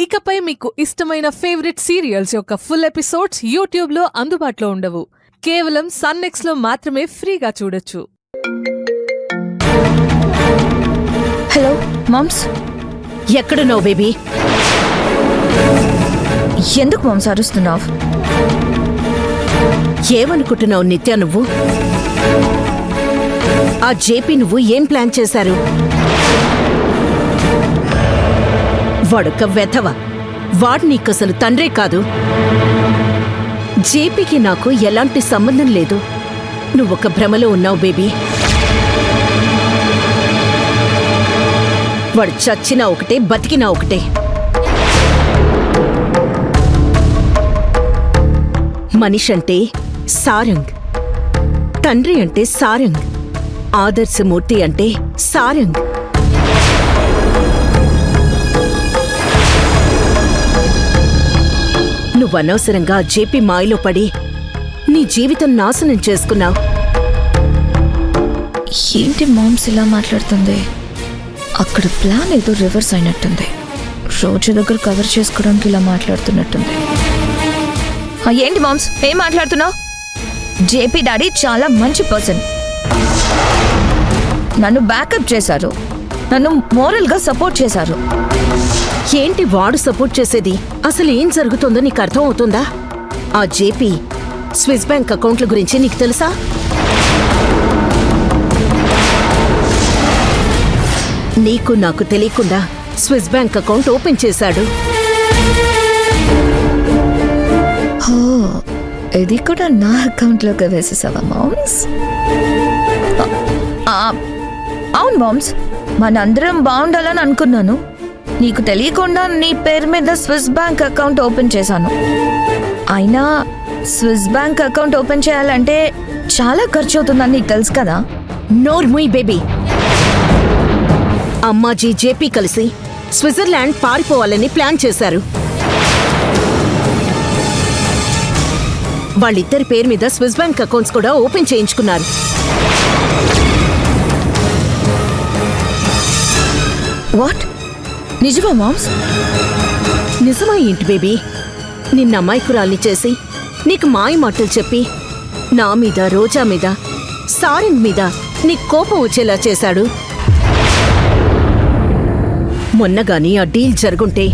ఇకపై మీకు ఇష్టమైన ఫేవరెట్ సీరియల్స్ యొక్క ఫుల్ ఎపిసోడ్స్ యూట్యూబ్లో అందుబాటులో ఉండవు. కేవలం సన్నెక్స్లో మాత్రమే ఫ్రీగా చూడొచ్చు. హలో మామ్స్, ఎక్కడున్నావు బేబీ? ఎందుకు మామ్స్ అరుస్తున్నావు? ఏమనుకుంటున్నావు నిత్య? నువ్వు ఆ జేపీ నువ్వు ఏం ప్లాన్ చేశారు? వాడొక్క వెధవ. వాడు నీకసలు తండ్రే కాదు. జేపీకి నాకు ఎలాంటి సంబంధం లేదు. నువ్వొక భ్రమలో ఉన్నావు బేబీ. వాడు చచ్చినా ఒకటే, బతికినా ఒకటే. మనిషంటే సారంగ్, తండ్రి అంటే సారంగ్, ఆదర్శమూర్తి అంటే సారంగ్. నువ్వనవసరంగా జేపీ మాయలో పడి నీ జీవితం నాశనం చేసుకున్నావు. ఏంటి మామ్స్ ఇలా మాట్లాడుతుంది? అక్కడ ప్లాన్ ఏదో రివర్స్ అయినట్టుంది. రోజు దగ్గర కవర్ చేసుకోవడానికి ఇలా మాట్లాడుతున్నట్టుంది. ఏంటి మామ్స్ ఏం మాట్లాడుతున్నావు? జేపీ డాడీ చాలా మంచి పర్సన్. నన్ను బ్యాకప్ చేశారు, నన్ను మోరల్గా సపోర్ట్ చేశారు. ఏంటి వాడు సపోర్ట్ చేసేది? అసలు ఏం జరుగుతుందో నీకు అర్థం అవుతుందా? ఆ జేపీ స్విస్ బ్యాంక్ అకౌంట్ల గురించి నీకు తెలుసా? నీకు నాకు తెలియకుండా స్విస్ బ్యాంక్ అకౌంట్ ఓపెన్ చేశాడు. ఇది కూడా నా అకౌంట్లోకి వేసేసావా మామ్స్? అవును మామ్స్, మనందరం బాగుండాలని అనుకున్నాను. నీకు తెలియకుండా నీ పేరు మీద స్విస్ బ్యాంక్ అకౌంట్ ఓపెన్ చేశాను. అయినా స్విస్ బ్యాంక్ అకౌంట్ ఓపెన్ చేయాలంటే చాలా ఖర్చు అవుతుందని నీకు తెలుసు కదా. నోర్ముయ్ బేబీ. అమ్మాజీ జేపీ కలిసి స్విట్జర్లాండ్ పారిపోవాలని ప్లాన్ చేశారు. వాళ్ళిద్దరి పేరు మీద స్విస్ బ్యాంక్ అకౌంట్స్ కూడా ఓపెన్ చేయించుకున్నారు. వాట్? నిజమా మామ్స్? నిజమా ఏంటి బేబీ? నిన్న అమాయకురాల్ని చేసి నీకు మాయ మాటలు చెప్పి నా మీద, రోజా మీద, సారంగ్ మీద నీకు కోపం వచ్చేలా చేశాడు. మొన్నగాని ఆ డీల్ జరుగుంటే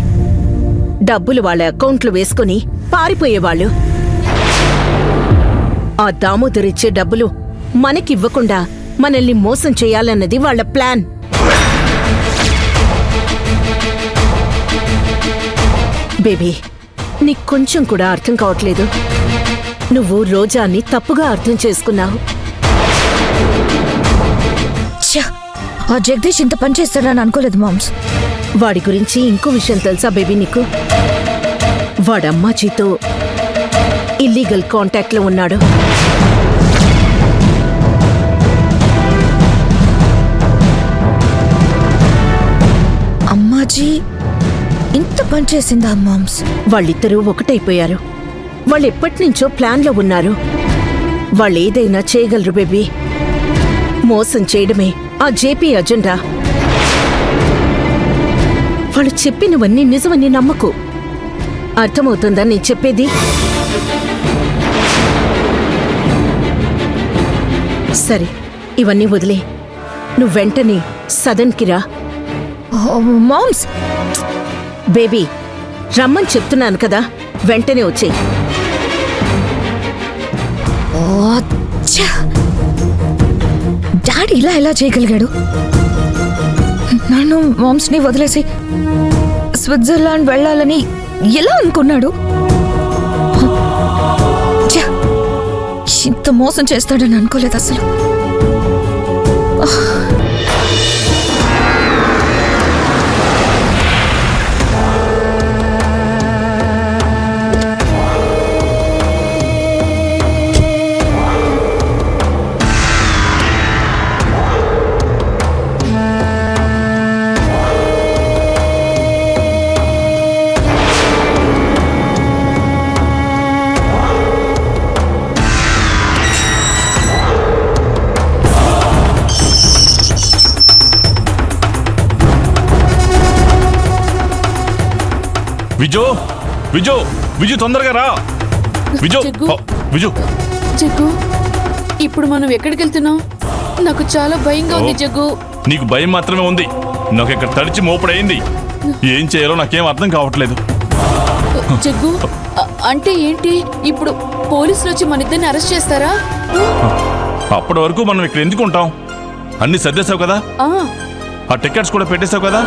డబ్బులు వాళ్ళ అకౌంట్లు వేసుకుని పారిపోయేవాళ్ళు. ఆ దామోదరిచ్చే డబ్బులు మనకివ్వకుండా మనల్ని మోసం చేయాలన్నది వాళ్ళ ప్లాన్. బేబీ, నీకు కొంచెం కూడా అర్థం కావట్లేదు. నువ్వు రోజాని తప్పుగా అర్థం చేసుకున్నావు. ఆ జగదీష్ ఇంత పని చేస్తాడని అనుకోలేదు మామ్స్. వాడి గురించి ఇంకో విషయం తెలుసా బేబీ నీకు? వాడమ్మాజీతో ఇల్లీగల్ కాంటాక్ట్లో ఉన్నాడు. అమ్మాజీ ఇంత పని చేసిందా మామ్స్? వాళ్ళిద్దరూ ఒకటైపోయారు. వాళ్ళెప్పటినుంచో ప్లాన్లో ఉన్నారు. వాళ్ళేదైనా చేయగలరు బేబీ. మోసం చేయడమే ఆ జేపీ అజెండా. వాళ్ళు చెప్పినవన్నీ నిజమని నమ్మకు. అర్థమవుతుందా నేను చెప్పేది? సరే, ఇవన్నీ వదిలే. నువ్వు వెంటనే సదన్కి రా. మామ్స్! బేబీ, రమ్మని చెప్తున్నాను కదా, వెంటనే వచ్చేయ్. డాడీ ఇలా ఎలా చేయగలిగాడు? నన్ను మామ్స్ని వదిలేసి స్విట్జర్లాండ్ వెళ్ళాలని ఎలా అనుకున్నాడు? ఇంత మోసం చేస్తాడని అనుకోలేదు అసలు. విజు విజు విజు తొందరగా రా విజు జగ్గు. విజు జగ్గు ఇప్పుడు మనం ఎక్కడికి వెళ్తున్నాం? నాకు చాలా భయంగా ఉంది జగ్గు. నీకు భయం మాత్రమే ఉంది. నాకు ఇక్కడ తడిచి మోపుడైంది. ఏం చేయాలో నాకేం అర్థం కావట్లేదు. జగ్గు అంటే ఏంటి? ఇప్పుడు పోలీసులు వచ్చి మన ఇద్దరిని అరెస్ట్ చేస్తారా? అప్పటి వరకు మనం ఇక్కడ ఎందుకు ఉంటాం? అన్ని సర్దేశావు కదా, ఆ, ఆ టికెట్స్ కూడా పెట్టేశావు కదా.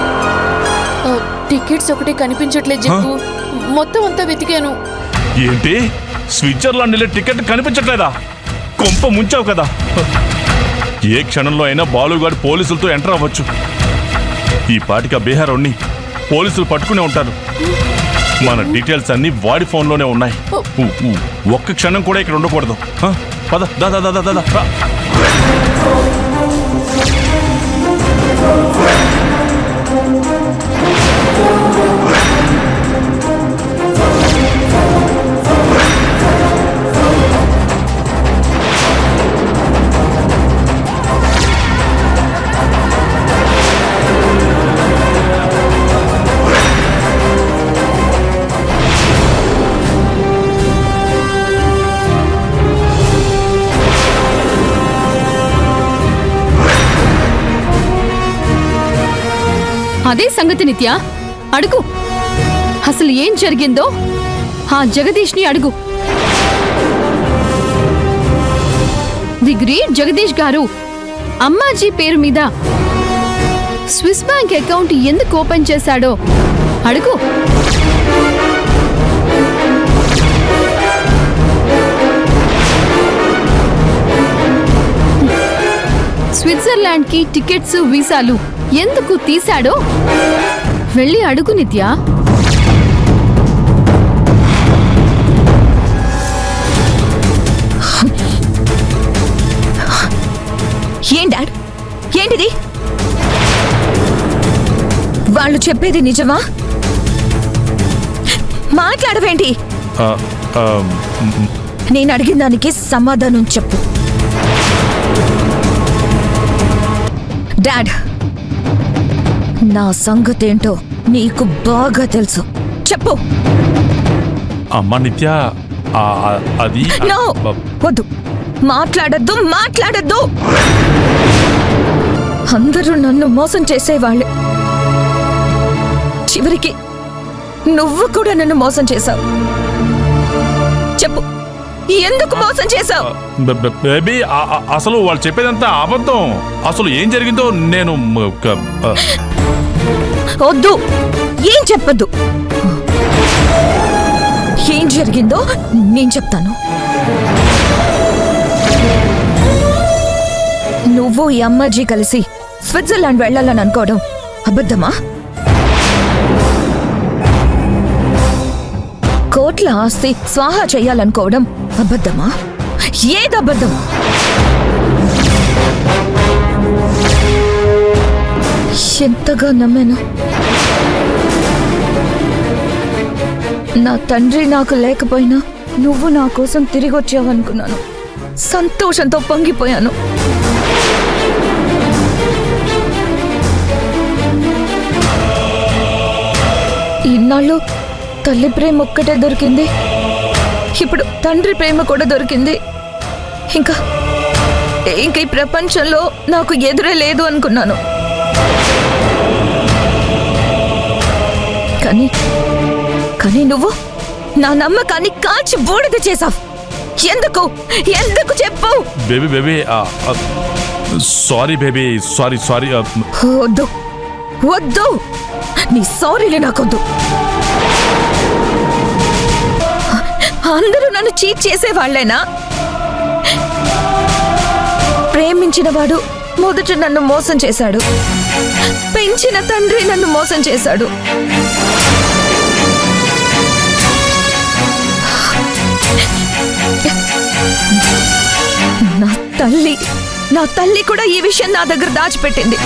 ఆ, టికెట్స్ ఒకటే కనిపించట్లేదు జగ్గు. మొత్తం అంతా వెతికాను. ఏంటి స్విట్జర్లాండ్ వెళ్ళే టికెట్ కనిపించట్లేదా? కొంప ముంచావు కదా. ఏ క్షణంలో అయినా బాలుగాడు పోలీసులతో ఎంటర్ అవ్వచ్చు. ఈ పాటిక బీహారోడ్ని పోలీసులు పట్టుకునే ఉంటారు. మన డీటెయిల్స్ అన్ని వాడి ఫోన్లోనే ఉన్నాయి. ఒక్క క్షణం కూడా ఇక్కడ ఉండకూడదు. పద దా దా దా దా దా రా. అదే సంగతి నిత్య, అడుగు. అసలు ఏం జరిగిందో ఆ జగదీష్ని అడుగు. ది గ్రేట్ జగదీష్ గారు అమ్మాజీ పేరు మీద స్విస్ బ్యాంక్ అకౌంట్ ఎందుకు ఓపెన్ చేశాడో అడుగు. స్విట్జర్లాండ్ కి టికెట్స్ వీసాలు ఎందుకు తీశాడో వెళ్ళి అడుగు నిత్య. ఏం డాడ్, ఏంటిది? వాళ్ళు చెప్పేది నిజమా? మాట్లాడవేంటి? నేను అడిగిన దానికి సమాధానం చెప్పు. డాడ్, నా సంగతేంటో నీకు బాగా తెలుసు. చెప్పు. అమ్మా నిత్య, అది నో, వద్దు. మాట్లాడద్దు, మాట్లాడద్దు. అందరూ నన్ను మోసం చేసేవాళ్ళే. చివరికి నువ్వు కూడా నన్ను మోసం చేశావు. చెప్పు, ఎందుకు మోసం చేశావు? బేబీ, అసలు వాళ్ళు చెప్పేదంతా అబద్ధం. అసలు ఏం జరిగిందో నేను వద్దు, ఏం చెప్పద్దు. ఏం జరిగిందో నేను చెప్తాను. నువ్వు ఈ అమ్మాజీ కలిసి స్విట్జర్లాండ్ వెళ్ళాలని అనుకోవడం అబద్ధమా? కోట్ల ఆస్తి స్వాహా చెయ్యాలనుకోవడం అబద్ధమా? ఏదబద్ధం? ఎంతగా నమ్మాను. నా తండ్రి నాకు లేకపోయినా నువ్వు నా కోసం తిరిగి వచ్చావనుకున్నాను. సంతోషంతో పొంగిపోయాను. ఇన్నాళ్ళు తల్లి ప్రేమ ఒక్కటే దొరికింది, ఇప్పుడు తండ్రి ప్రేమ కూడా దొరికింది. ఇంకా ఈ ప్రపంచంలో నాకు ఎదురే లేదు అనుకున్నాను. కానీ నువ్వు నా నమ్మకాన్ని కాల్చి బూడిద చేసావు. ఎందుకు? ఎందుకు చెప్పు. Baby baby, sorry baby, sorry sorry. వద్దు వద్దు, నీ సారీలే నాకొద్దు. అందరూ నన్ను చీట్ చేసేవాళ్లేనా? ప్రేమించిన వాడు మొదట నన్ను మోసం చేశాడు, పెంచిన తండ్రి నన్ను మోసం చేశాడు. నా తల్లి కూడా ఈ విషయం నా దగ్గర దాచిపెట్టింది.